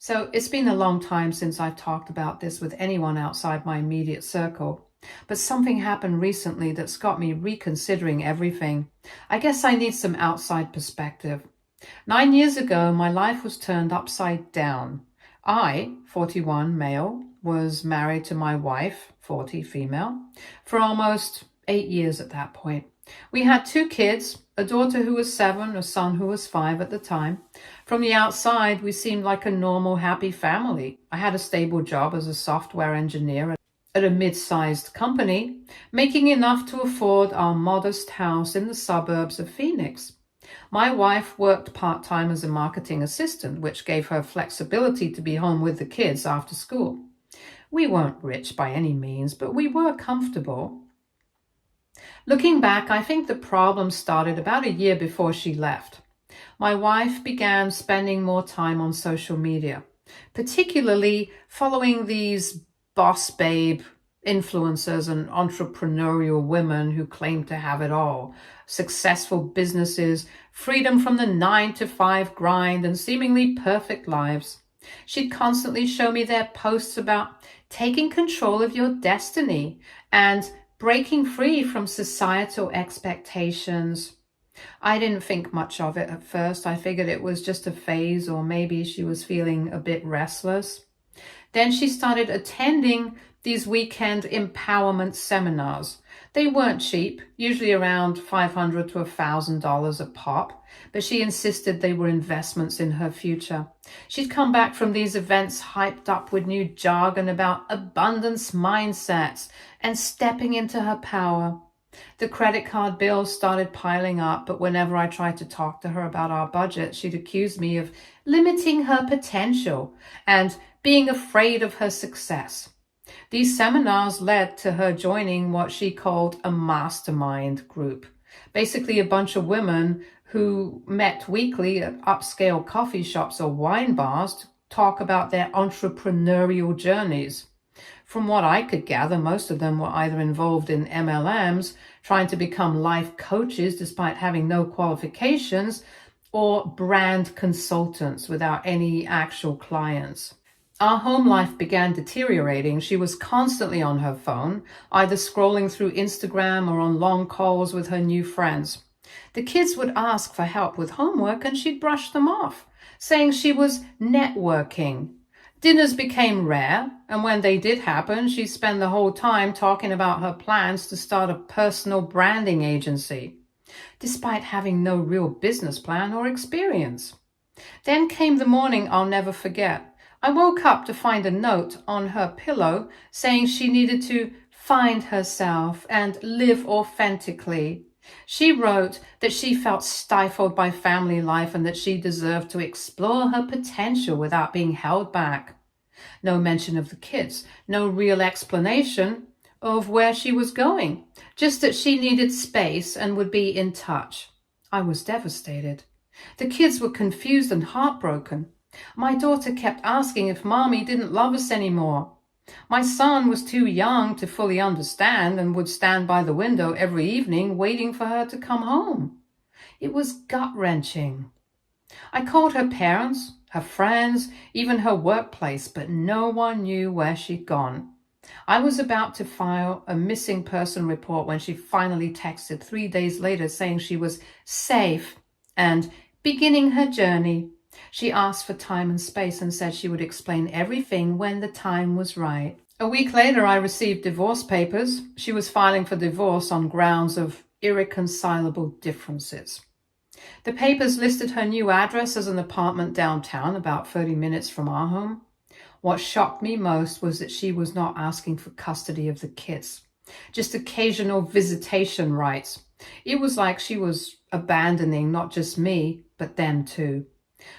So it's been a long time since I've talked about this with anyone outside my immediate circle. But something happened recently that's got me reconsidering everything. I guess I need some outside perspective. 9 years ago, my life was turned upside down. I, 41 male, was married to my wife, 40 female, for almost 8 years at that point. We had two kids, a daughter who was 7, a son who was 5 at the time. From the outside, we seemed like a normal, happy family. I had a stable job as a software engineer at a mid-sized company, making enough to afford our modest house in the suburbs of Phoenix. My wife worked part-time as a marketing assistant, which gave her flexibility to be home with the kids after school. We weren't rich by any means, but we were comfortable. Looking back, I think the problem started about a year before she left. My wife began spending more time on social media, particularly following these boss babe influencers and entrepreneurial women who claim to have it all. Successful businesses, freedom from the 9-to-5 grind, and seemingly perfect lives. She'd constantly show me their posts about taking control of your destiny and breaking free from societal expectations. I didn't think much of it at first. I figured it was just a phase, or maybe she was feeling a bit restless. Then she started attending these weekend empowerment seminars. They weren't cheap, usually around $500 to $1,000 a pop, but she insisted they were investments in her future. She'd come back from these events hyped up with new jargon about abundance mindsets and stepping into her power. The credit card bills started piling up, but whenever I tried to talk to her about our budget, she'd accuse me of limiting her potential and being afraid of her success. These seminars led to her joining what she called a mastermind group, basically a bunch of women who met weekly at upscale coffee shops or wine bars to talk about their entrepreneurial journeys. From what I could gather, most of them were either involved in MLMs, trying to become life coaches despite having no qualifications, or brand consultants without any actual clients. Our home life began deteriorating. She was constantly on her phone, either scrolling through Instagram or on long calls with her new friends. The kids would ask for help with homework and she'd brush them off, saying she was networking. Dinners became rare, and when they did happen, she'd spend the whole time talking about her plans to start a personal branding agency, despite having no real business plan or experience. Then came the morning I'll never forget. I woke up to find a note on her pillow saying she needed to find herself and live authentically. She wrote that she felt stifled by family life and that she deserved to explore her potential without being held back. No mention of the kids, no real explanation of where she was going, just that she needed space and would be in touch. I was devastated. The kids were confused and heartbroken. My daughter kept asking if Mommy didn't love us anymore. My son was too young to fully understand and would stand by the window every evening waiting for her to come home. It was gut-wrenching. I called her parents, her friends, even her workplace, but no one knew where she'd gone. I was about to file a missing person report when she finally texted 3 days later saying she was safe and beginning her journey. She asked for time and space and said she would explain everything when the time was right. A week later, I received divorce papers. She was filing for divorce on grounds of irreconcilable differences. The papers listed her new address as an apartment downtown, about 30 minutes from our home. What shocked me most was that she was not asking for custody of the kids, just occasional visitation rights. It was like she was abandoning not just me, but them too.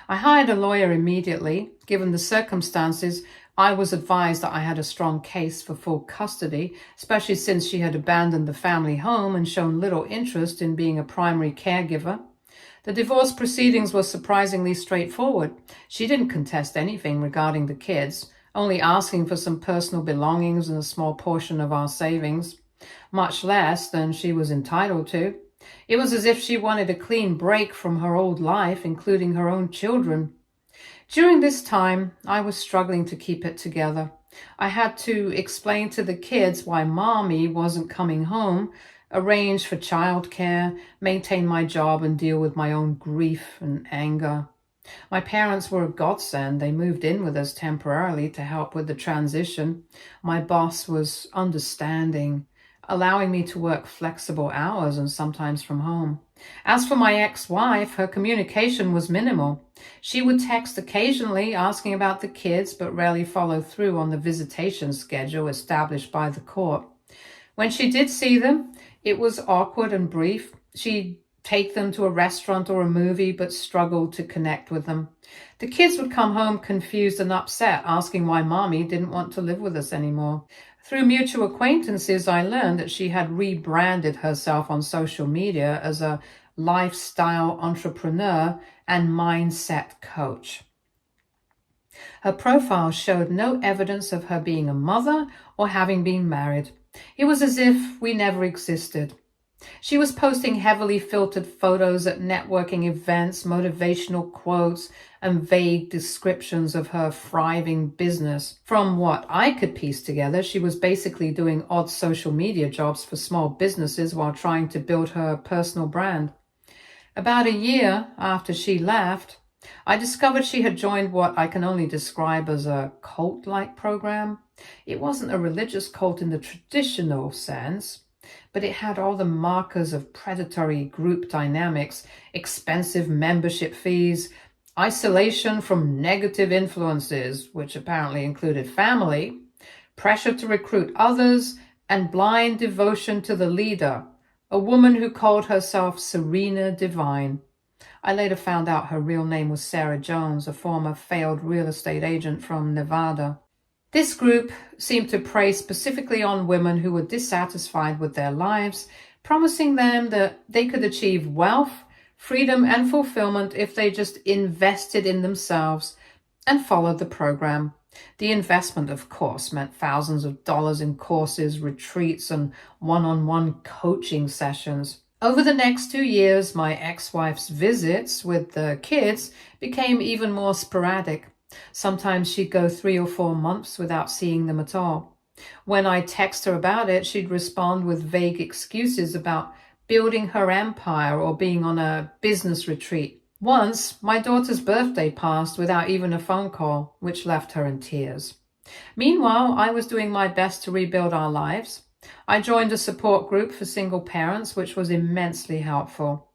I hired a lawyer immediately. Given the circumstances, I was advised that I had a strong case for full custody, especially since she had abandoned the family home and shown little interest in being a primary caregiver. The divorce proceedings were surprisingly straightforward. She didn't contest anything regarding the kids, only asking for some personal belongings and a small portion of our savings, much less than she was entitled to. It was as if she wanted a clean break from her old life, including her own children. During this time, I was struggling to keep it together. I had to explain to the kids why mommy wasn't coming home, arrange for childcare, maintain my job, and deal with my own grief and anger. My parents were a godsend. They moved in with us temporarily to help with the transition. My boss was understanding, allowing me to work flexible hours and sometimes from home. As for my ex-wife, her communication was minimal. She would text occasionally asking about the kids, but rarely follow through on the visitation schedule established by the court. When she did see them, it was awkward and brief. She'd take them to a restaurant or a movie, but struggled to connect with them. The kids would come home confused and upset, asking why mommy didn't want to live with us anymore. Through mutual acquaintances, I learned that she had rebranded herself on social media as a lifestyle entrepreneur and mindset coach. Her profile showed no evidence of her being a mother or having been married. It was as if we never existed. She was posting heavily filtered photos at networking events, motivational quotes, and vague descriptions of her thriving business. From what I could piece together, she was basically doing odd social media jobs for small businesses while trying to build her personal brand. About a year after she left, I discovered she had joined what I can only describe as a cult-like program. It wasn't a religious cult in the traditional sense, but it had all the markers of predatory group dynamics, expensive membership fees, isolation from negative influences, which apparently included family, pressure to recruit others, and blind devotion to the leader, a woman who called herself Serena Divine. I later found out her real name was Sarah Jones, a former failed real estate agent from Nevada. This group seemed to prey specifically on women who were dissatisfied with their lives, promising them that they could achieve wealth, freedom, and fulfillment if they just invested in themselves and followed the program. The investment, of course, meant thousands of dollars in courses, retreats, and one-on-one coaching sessions. Over the next 2 years, my ex-wife's visits with the kids became even more sporadic. Sometimes she'd go 3 or 4 months without seeing them at all. When I text her about it, she'd respond with vague excuses about building her empire or being on a business retreat. Once, my daughter's birthday passed without even a phone call, which left her in tears. Meanwhile, I was doing my best to rebuild our lives. I joined a support group for single parents, which was immensely helpful.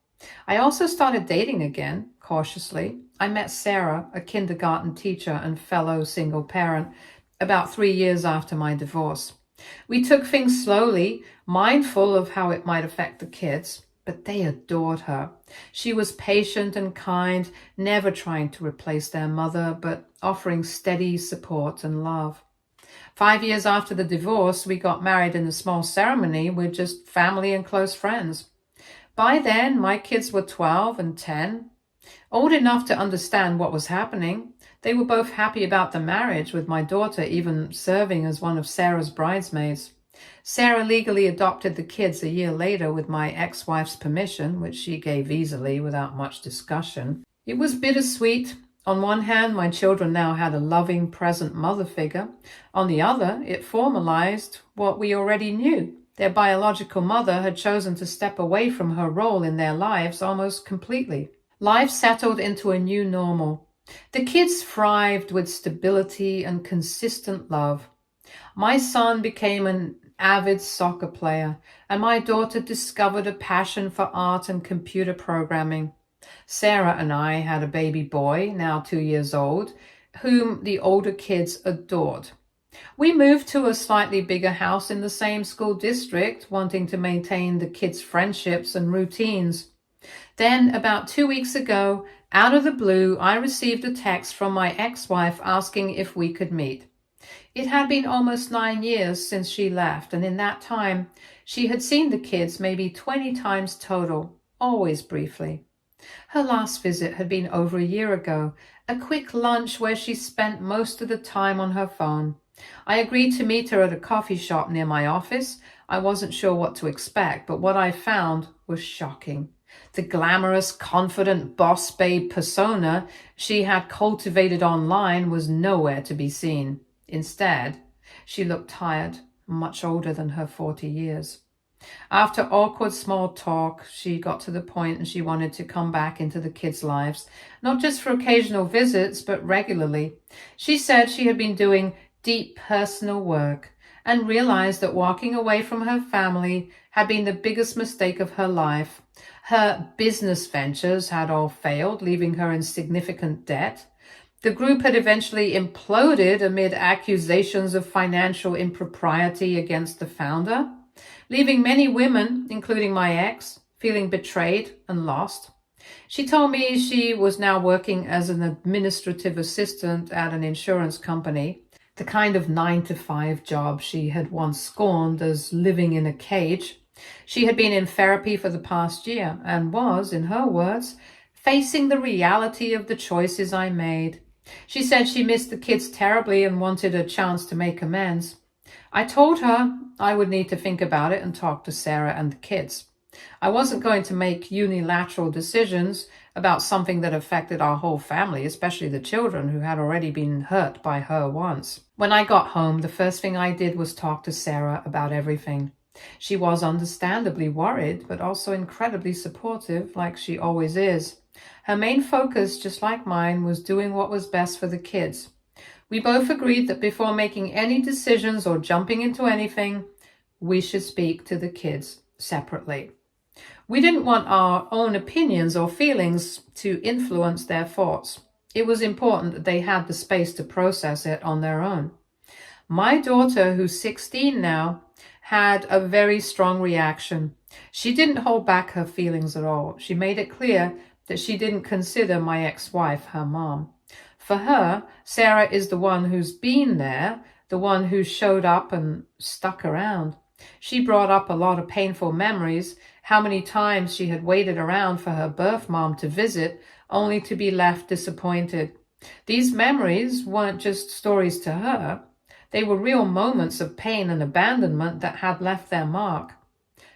I also started dating again, cautiously. I met Sarah, a kindergarten teacher and fellow single parent, about 3 years after my divorce. We took things slowly, mindful of how it might affect the kids, but they adored her. She was patient and kind, never trying to replace their mother, but offering steady support and love. 5 years after the divorce, we got married in a small ceremony with just family and close friends. By then, my kids were 12 and 10, old enough to understand what was happening. They were both happy about the marriage, with my daughter even serving as one of Sarah's bridesmaids. Sarah legally adopted the kids a year later with my ex-wife's permission, which she gave easily without much discussion. It was bittersweet. On one hand, my children now had a loving, present mother figure. On the other, it formalized what we already knew. Their biological mother had chosen to step away from her role in their lives almost completely. Life settled into a new normal. The kids thrived with stability and consistent love. My son became an avid soccer player, and my daughter discovered a passion for art and computer programming. Sarah and I had a baby boy, now 2 years old, whom the older kids adored. We moved to a slightly bigger house in the same school district, wanting to maintain the kids' friendships and routines. Then, about 2 weeks ago, out of the blue, I received a text from my ex-wife asking if we could meet. It had been almost 9 years since she left, and in that time, she had seen the kids maybe 20 times total, always briefly. Her last visit had been over a year ago, a quick lunch where she spent most of the time on her phone. I agreed to meet her at a coffee shop near my office. I wasn't sure what to expect, but what I found was shocking. The glamorous, confident boss babe persona she had cultivated online was nowhere to be seen. Instead, she looked tired, much older than her 40 years. After awkward small talk, she got to the point and she wanted to come back into the kids' lives, not just for occasional visits, but regularly. She said she had been doing deep personal work and realized that walking away from her family had been the biggest mistake of her life. Her business ventures had all failed, leaving her in significant debt. The group had eventually imploded amid accusations of financial impropriety against the founder, leaving many women, including my ex, feeling betrayed and lost. She told me she was now working as an administrative assistant at an insurance company, the kind of 9-to-5 job she had once scorned as living in a cage. She had been in therapy for the past year and was, in her words, facing the reality of the choices I made. She said she missed the kids terribly and wanted a chance to make amends. I told her I would need to think about it and talk to Sarah and the kids. I wasn't going to make unilateral decisions about something that affected our whole family, especially the children who had already been hurt by her once. When I got home, the first thing I did was talk to Sarah about everything. She was understandably worried, but also incredibly supportive, like she always is. Her main focus, just like mine, was doing what was best for the kids. We both agreed that before making any decisions or jumping into anything, we should speak to the kids separately. We didn't want our own opinions or feelings to influence their thoughts. It was important that they had the space to process it on their own. My daughter, who's 16 now, had a very strong reaction. She didn't hold back her feelings at all. She made it clear that she didn't consider my ex-wife her mom. For her, Sarah is the one who's been there, the one who showed up and stuck around. She brought up a lot of painful memories, how many times she had waited around for her birth mom to visit, only to be left disappointed. These memories weren't just stories to her. They were real moments of pain and abandonment that had left their mark.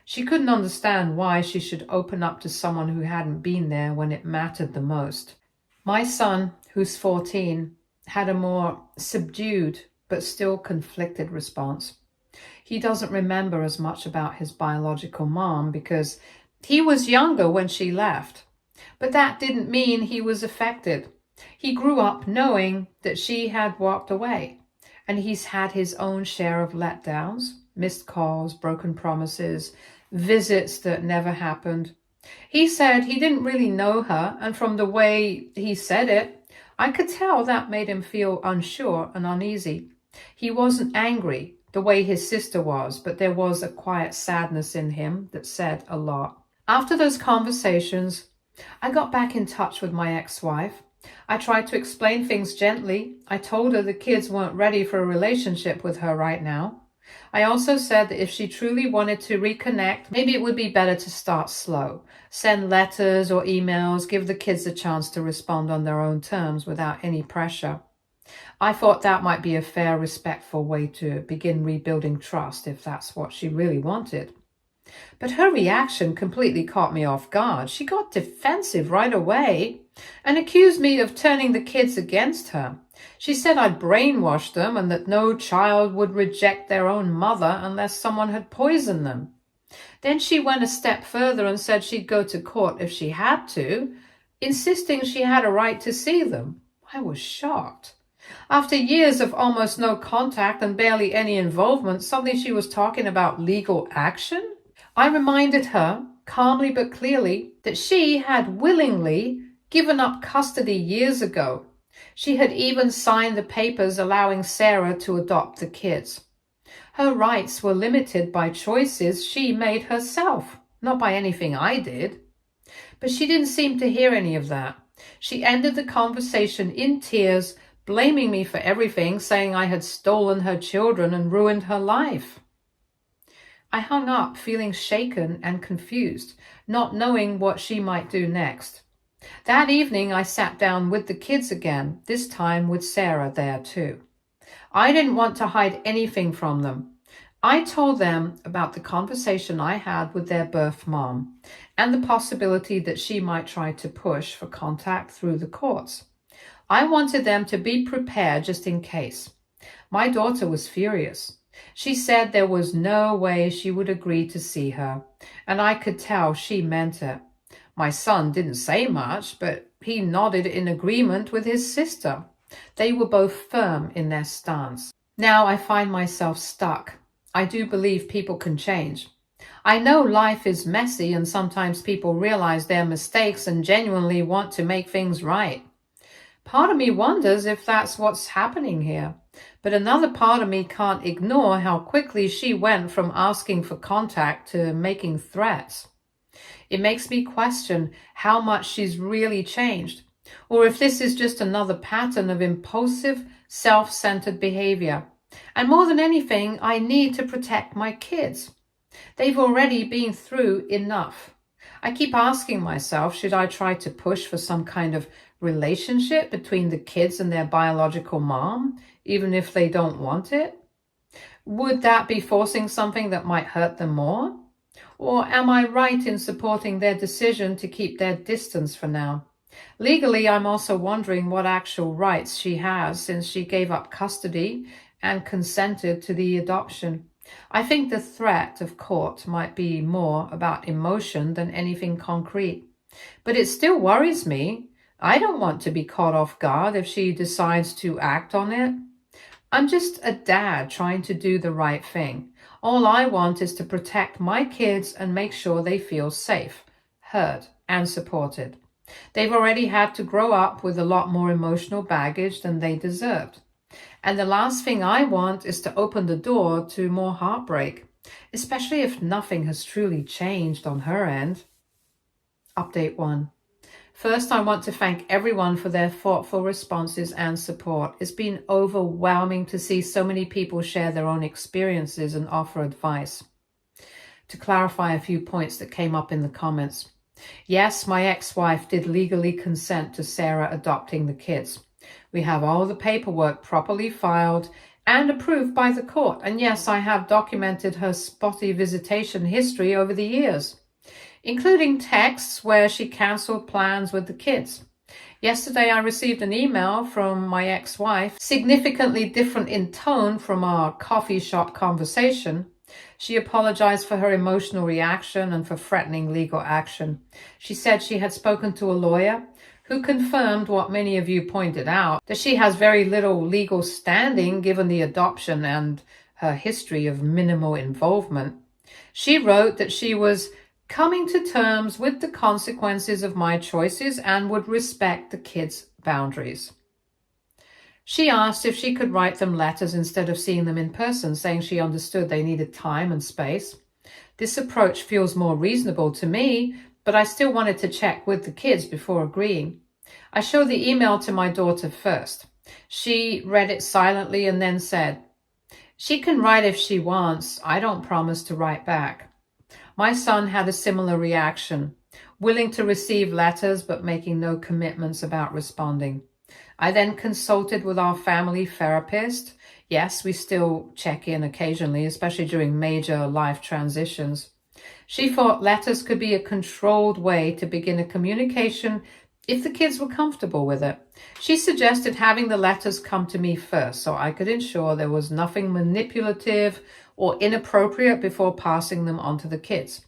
She couldn't understand why she should open up to someone who hadn't been there when it mattered the most. My son, who's 14, had a more subdued but still conflicted response. He doesn't remember as much about his biological mom because he was younger when she left. But that didn't mean he was affected. He grew up knowing that she had walked away, and he's had his own share of letdowns, missed calls, broken promises, visits that never happened. He said he didn't really know her, and from the way he said it, I could tell that made him feel unsure and uneasy. He wasn't angry the way his sister was, but there was a quiet sadness in him that said a lot. After those conversations, I got back in touch with my ex-wife. I tried to explain things gently. I told her the kids weren't ready for a relationship with her right now. I also said that if she truly wanted to reconnect, maybe it would be better to start slow. Send letters or emails, give the kids a chance to respond on their own terms without any pressure. I thought that might be a fair, respectful way to begin rebuilding trust if that's what she really wanted. But her reaction completely caught me off guard. She got defensive right away and accused me of turning the kids against her. She said I'd brainwashed them and that no child would reject their own mother unless someone had poisoned them. Then she went a step further and said she'd go to court if she had to, insisting she had a right to see them. I was shocked. After years of almost no contact and barely any involvement, suddenly she was talking about legal action? I reminded her, calmly but clearly, that she had willingly given up custody years ago. She had even signed the papers allowing Sarah to adopt the kids. Her rights were limited by choices she made herself, not by anything I did. But she didn't seem to hear any of that. She ended the conversation in tears, blaming me for everything, saying I had stolen her children and ruined her life. I hung up feeling shaken and confused, not knowing what she might do next. That evening, I sat down with the kids again, this time with Sarah there too. I didn't want to hide anything from them. I told them about the conversation I had with their birth mom and the possibility that she might try to push for contact through the courts. I wanted them to be prepared just in case. My daughter was furious. She said there was no way she would agree to see her, and I could tell she meant it. My son didn't say much, but he nodded in agreement with his sister. They were both firm in their stance. Now I find myself stuck. I do believe people can change. I know life is messy and sometimes people realize their mistakes and genuinely want to make things right. Part of me wonders if that's what's happening here, but another part of me can't ignore how quickly she went from asking for contact to making threats. It makes me question how much she's really changed, or if this is just another pattern of impulsive, self-centered behavior. And more than anything, I need to protect my kids. They've already been through enough. I keep asking myself, should I try to push for some kind of relationship between the kids and their biological mom, even if they don't want it? Would that be forcing something that might hurt them more? Or am I right in supporting their decision to keep their distance for now? Legally, I'm also wondering what actual rights she has since she gave up custody and consented to the adoption. I think the threat of court might be more about emotion than anything concrete. But it still worries me. I don't want to be caught off guard if she decides to act on it. I'm just a dad trying to do the right thing. All I want is to protect my kids and make sure they feel safe, heard, and supported. They've already had to grow up with a lot more emotional baggage than they deserved. And the last thing I want is to open the door to more heartbreak, especially if nothing has truly changed on her end. Update 1. First, I want to thank everyone for their thoughtful responses and support. It's been overwhelming to see so many people share their own experiences and offer advice. To clarify a few points that came up in the comments. Yes, my ex-wife did legally consent to Sarah adopting the kids. We have all the paperwork properly filed and approved by the court. And yes, I have documented her spotty visitation history over the years, including texts where she cancelled plans with the kids. Yesterday, I received an email from my ex-wife, significantly different in tone from our coffee shop conversation. She apologized for her emotional reaction and for threatening legal action. She said she had spoken to a lawyer who confirmed what many of you pointed out, that she has very little legal standing given the adoption and her history of minimal involvement. She wrote that she was coming to terms with the consequences of my choices and would respect the kids' boundaries. She asked if she could write them letters instead of seeing them in person, saying she understood they needed time and space. This approach feels more reasonable to me, but I still wanted to check with the kids before agreeing. I showed the email to my daughter first. She read it silently and then said, "She can write if she wants. I don't promise to write back." My son had a similar reaction, willing to receive letters but making no commitments about responding. I then consulted with our family therapist. Yes, we still check in occasionally, especially during major life transitions. She thought letters could be a controlled way to begin a communication if the kids were comfortable with it. She suggested having the letters come to me first so I could ensure there was nothing manipulative or inappropriate before passing them on to the kids.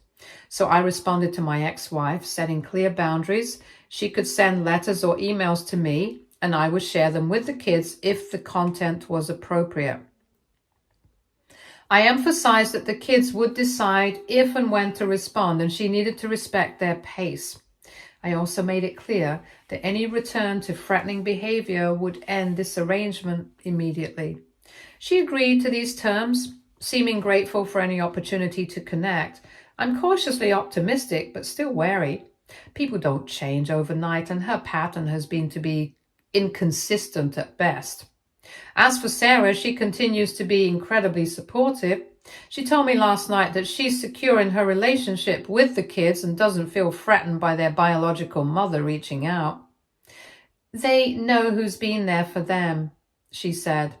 So I responded to my ex-wife, setting clear boundaries. She could send letters or emails to me, and I would share them with the kids if the content was appropriate. I emphasized that the kids would decide if and when to respond, and she needed to respect their pace. I also made it clear that any return to threatening behavior would end this arrangement immediately. She agreed to these terms, seeming grateful for any opportunity to connect. I'm cautiously optimistic, but still wary. People don't change overnight, and her pattern has been to be inconsistent at best. As for Sarah, she continues to be incredibly supportive. She told me last night that she's secure in her relationship with the kids and doesn't feel threatened by their biological mother reaching out. They know who's been there for them, she said.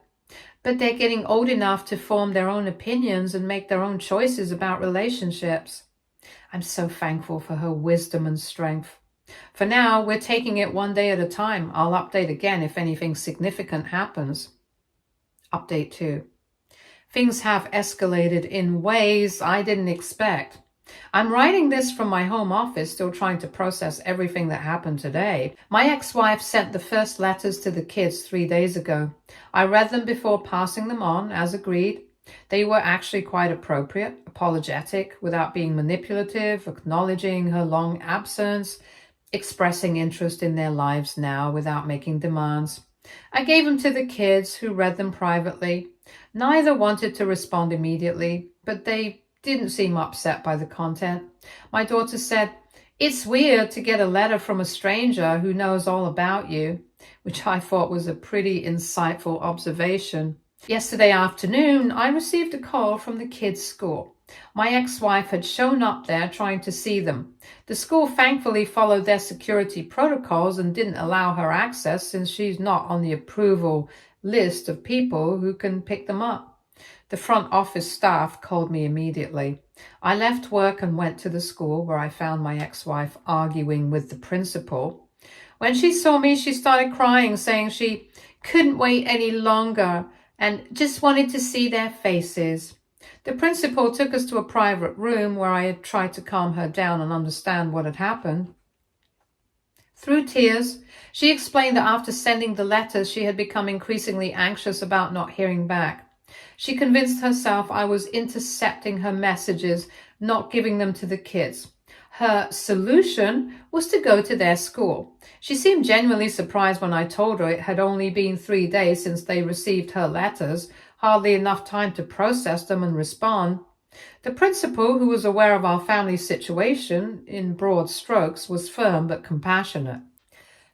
but they're getting old enough to form their own opinions and make their own choices about relationships. I'm so thankful for her wisdom and strength. For now, we're taking it one day at a time. I'll update again if anything significant happens. Update 2. Things have escalated in ways I didn't expect. I'm writing this from my home office, still trying to process everything that happened today. My ex-wife sent the first letters to the kids 3 days ago. I read them before passing them on, as agreed. They were actually quite appropriate, apologetic, without being manipulative, acknowledging her long absence, expressing interest in their lives now without making demands. I gave them to the kids, who read them privately. Neither wanted to respond immediately, but they didn't seem upset by the content. My daughter said, "It's weird to get a letter from a stranger who knows all about you," which I thought was a pretty insightful observation. Yesterday afternoon, I received a call from the kids' school. My ex-wife had shown up there trying to see them. The school thankfully followed their security protocols and didn't allow her access, since she's not on the approval list of people who can pick them up. The front office staff called me immediately. I left work and went to the school, where I found my ex-wife arguing with the principal. When she saw me, she started crying, saying she couldn't wait any longer and just wanted to see their faces. The principal took us to a private room where I had tried to calm her down and understand what had happened. Through tears, she explained that after sending the letters, she had become increasingly anxious about not hearing back. She convinced herself I was intercepting her messages, not giving them to the kids. Her solution was to go to their school. She seemed genuinely surprised when I told her it had only been 3 days since they received her letters, hardly enough time to process them and respond. The principal, who was aware of our family's situation in broad strokes, was firm but compassionate.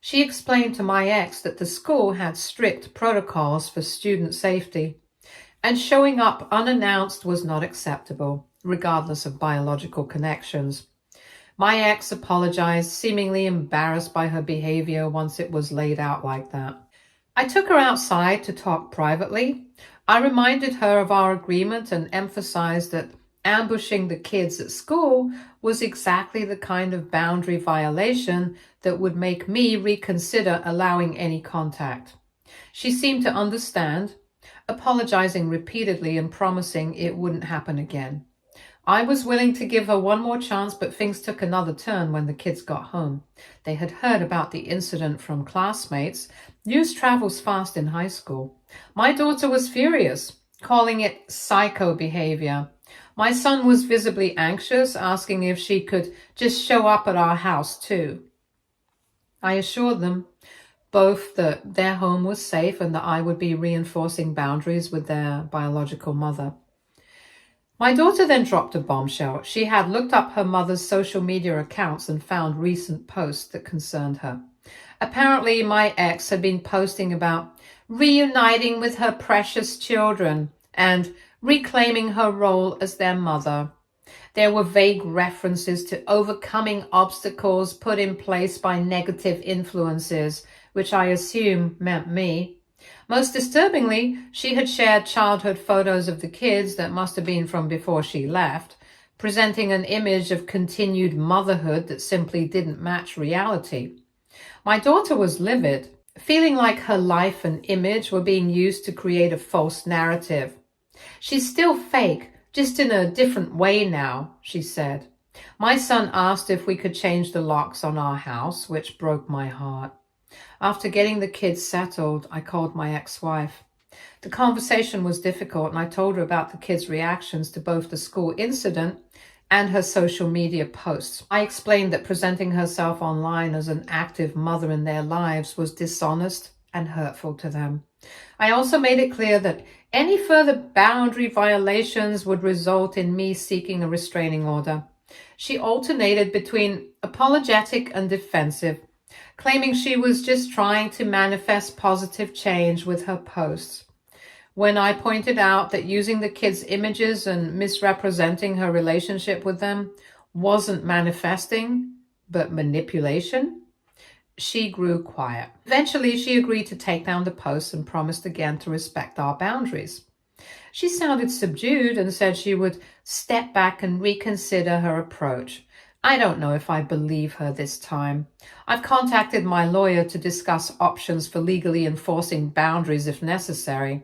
She explained to my ex that the school had strict protocols for student safety, and showing up unannounced was not acceptable, regardless of biological connections. My ex apologized, seemingly embarrassed by her behavior once it was laid out like that. I took her outside to talk privately. I reminded her of our agreement and emphasized that ambushing the kids at school was exactly the kind of boundary violation that would make me reconsider allowing any contact. She seemed to understand, apologizing repeatedly and promising it wouldn't happen again. I was willing to give her one more chance, but things took another turn when the kids got home. They had heard about the incident from classmates. News travels fast in high school. My daughter was furious, calling it psycho behavior. My son was visibly anxious, asking if she could just show up at our house too. I assured them both that their home was safe and that I would be reinforcing boundaries with their biological mother. My daughter then dropped a bombshell. She had looked up her mother's social media accounts and found recent posts that concerned her. Apparently, my ex had been posting about reuniting with her precious children and reclaiming her role as their mother. There were vague references to overcoming obstacles put in place by negative influences, which I assume meant me. Most disturbingly, she had shared childhood photos of the kids that must have been from before she left, presenting an image of continued motherhood that simply didn't match reality. My daughter was livid, feeling like her life and image were being used to create a false narrative. "She's still fake, just in a different way now," she said. My son asked if we could change the locks on our house, which broke my heart. After getting the kids settled, I called my ex-wife. The conversation was difficult, and I told her about the kids' reactions to both the school incident and her social media posts. I explained that presenting herself online as an active mother in their lives was dishonest and hurtful to them. I also made it clear that any further boundary violations would result in me seeking a restraining order. She alternated between apologetic and defensive, claiming she was just trying to manifest positive change with her posts. When I pointed out that using the kids' images and misrepresenting her relationship with them wasn't manifesting, but manipulation, she grew quiet. Eventually, she agreed to take down the post and promised again to respect our boundaries. She sounded subdued and said she would step back and reconsider her approach. I don't know if I believe her this time. I've contacted my lawyer to discuss options for legally enforcing boundaries if necessary.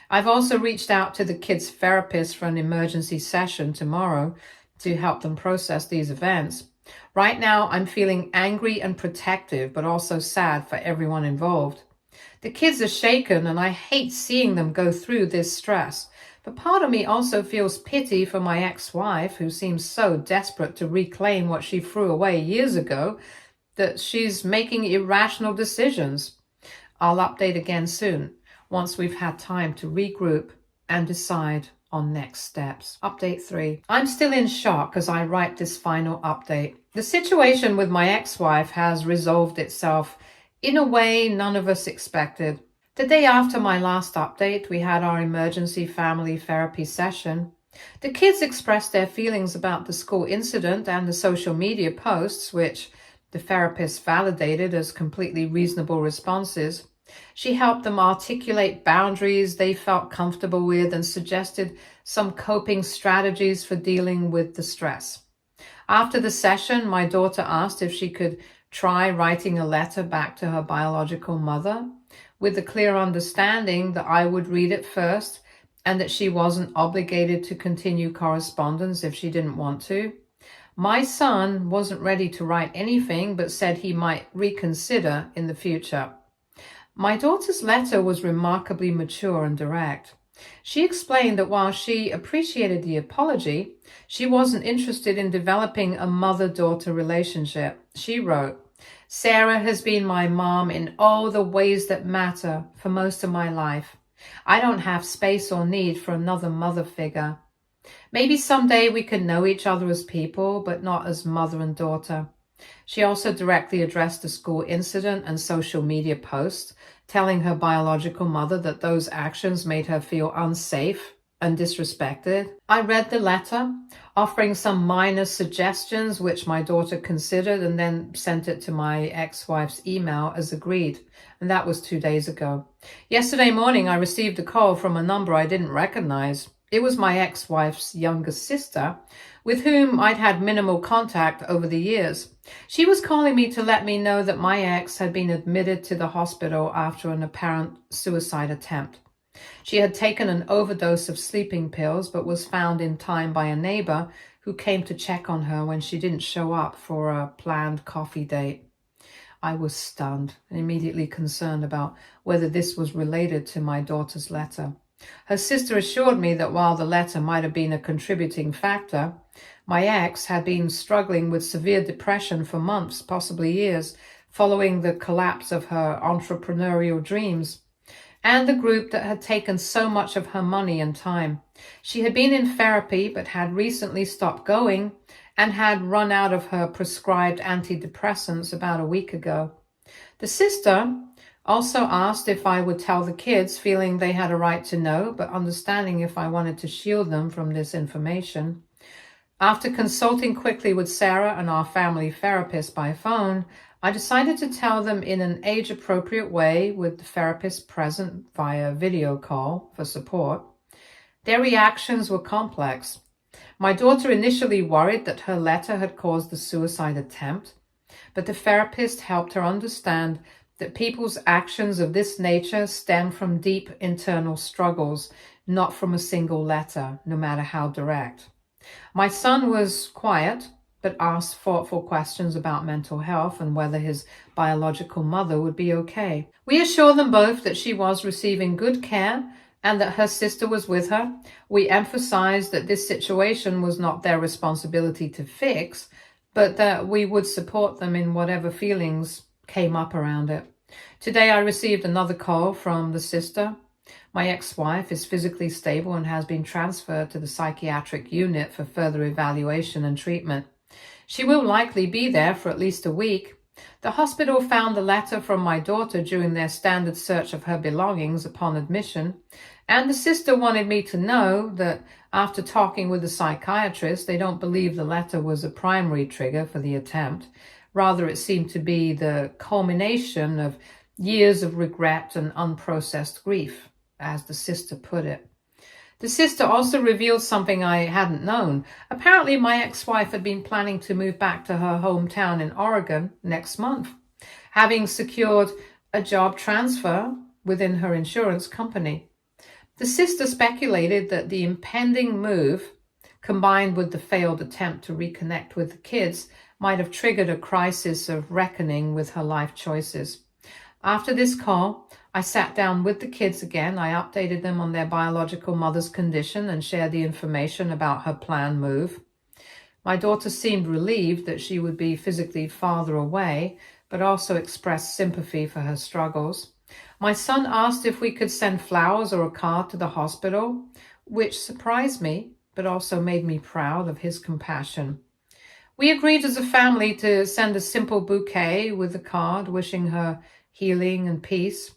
I've also reached out to the kids' therapist for an emergency session tomorrow to help them process these events. Right now, I'm feeling angry and protective, but also sad for everyone involved. The kids are shaken, and I hate seeing them go through this stress. But part of me also feels pity for my ex-wife, who seems so desperate to reclaim what she threw away years ago that she's making irrational decisions. I'll update again soon, once we've had time to regroup and decide on next steps. Update 3. I'm still in shock as I write this final update. The situation with my ex-wife has resolved itself in a way none of us expected. The day after my last update, we had our emergency family therapy session. The kids expressed their feelings about the school incident and the social media posts, which the therapist validated as completely reasonable responses. She helped them articulate boundaries they felt comfortable with and suggested some coping strategies for dealing with the stress. After the session, my daughter asked if she could try writing a letter back to her biological mother, with the clear understanding that I would read it first and that she wasn't obligated to continue correspondence if she didn't want to. My son wasn't ready to write anything, but said he might reconsider in the future. My daughter's letter was remarkably mature and direct. She explained that while she appreciated the apology, she wasn't interested in developing a mother-daughter relationship. She wrote, "Sarah has been my mom in all the ways that matter for most of my life. I don't have space or need for another mother figure. Maybe someday we can know each other as people, but not as mother and daughter." She also directly addressed the school incident and social media posts, telling her biological mother that those actions made her feel unsafe and disrespected. I read the letter, offering some minor suggestions which my daughter considered, and then sent it to my ex-wife's email as agreed, and that was 2 days ago. Yesterday morning, I received a call from a number I didn't recognize. It was my ex-wife's younger sister, with whom I'd had minimal contact over the years. She was calling me to let me know that my ex had been admitted to the hospital after an apparent suicide attempt. She had taken an overdose of sleeping pills, but was found in time by a neighbor who came to check on her when she didn't show up for a planned coffee date. I was stunned and immediately concerned about whether this was related to my daughter's letter. Her sister assured me that while the letter might have been a contributing factor, my ex had been struggling with severe depression for months, possibly years, following the collapse of her entrepreneurial dreams and the group that had taken so much of her money and time. She had been in therapy but had recently stopped going and had run out of her prescribed antidepressants about a week ago. The sister also asked if I would tell the kids, feeling they had a right to know, but understanding if I wanted to shield them from this information. After consulting quickly with Sarah and our family therapist by phone, I decided to tell them in an age-appropriate way, with the therapist present via video call for support. Their reactions were complex. My daughter initially worried that her letter had caused the suicide attempt, but the therapist helped her understand that people's actions of this nature stem from deep internal struggles, not from a single letter, no matter how direct. My son was quiet, but asked thoughtful questions about mental health and whether his biological mother would be okay. We assured them both that she was receiving good care and that her sister was with her. We emphasized that this situation was not their responsibility to fix, but that we would support them in whatever feelings came up around it. Today I received another call from the sister. My ex-wife is physically stable and has been transferred to the psychiatric unit for further evaluation and treatment. She will likely be there for at least a week. The hospital found the letter from my daughter during their standard search of her belongings upon admission, and the sister wanted me to know that after talking with the psychiatrist, they don't believe the letter was a primary trigger for the attempt. Rather, it seemed to be the culmination of years of regret and unprocessed grief, as the sister put it. The sister also revealed something I hadn't known. Apparently, my ex-wife had been planning to move back to her hometown in Oregon next month, having secured a job transfer within her insurance company. The sister speculated that the impending move, combined with the failed attempt to reconnect with the kids, might have triggered a crisis of reckoning with her life choices. After this call, I sat down with the kids again. I updated them on their biological mother's condition and shared the information about her planned move. My daughter seemed relieved that she would be physically farther away, but also expressed sympathy for her struggles. My son asked if we could send flowers or a card to the hospital, which surprised me, but also made me proud of his compassion. We agreed as a family to send a simple bouquet with a card wishing her healing and peace.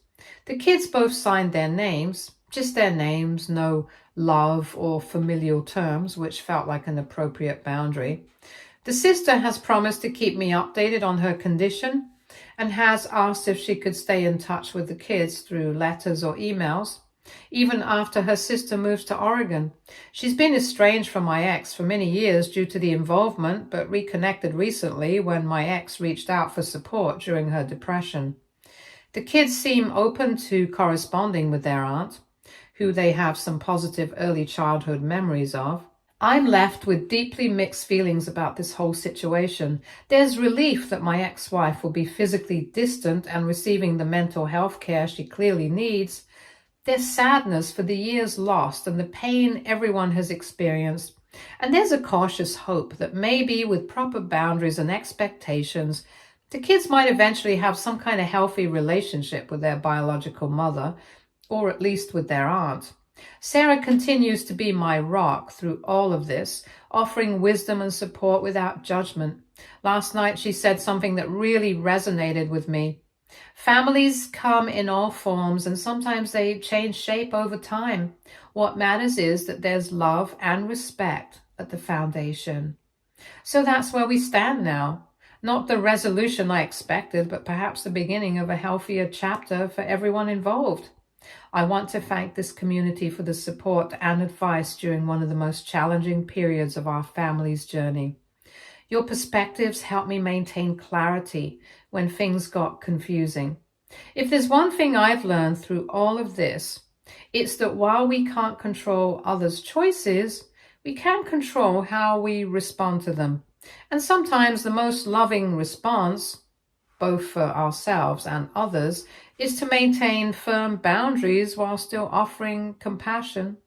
The kids both signed their names, just their names, no love or familial terms, which felt like an appropriate boundary. The sister has promised to keep me updated on her condition and has asked if she could stay in touch with the kids through letters or emails, even after her sister moves to Oregon. She's been estranged from my ex for many years due to the involvement, but reconnected recently when my ex reached out for support during her depression. The kids seem open to corresponding with their aunt, who they have some positive early childhood memories of. I'm left with deeply mixed feelings about this whole situation. There's relief that my ex-wife will be physically distant and receiving the mental health care she clearly needs. There's sadness for the years lost and the pain everyone has experienced. And there's a cautious hope that maybe with proper boundaries and expectations, the kids might eventually have some kind of healthy relationship with their biological mother, or at least with their aunt. Sarah continues to be my rock through all of this, offering wisdom and support without judgment. Last night she said something that really resonated with me. Families come in all forms and sometimes they change shape over time. What matters is that there's love and respect at the foundation. So that's where we stand now. Not the resolution I expected, but perhaps the beginning of a healthier chapter for everyone involved. I want to thank this community for the support and advice during one of the most challenging periods of our family's journey. Your perspectives help me maintain clarity when things got confusing. If there's one thing I've learned through all of this, it's that while we can't control others' choices, we can control how we respond to them. And sometimes the most loving response, both for ourselves and others, is to maintain firm boundaries while still offering compassion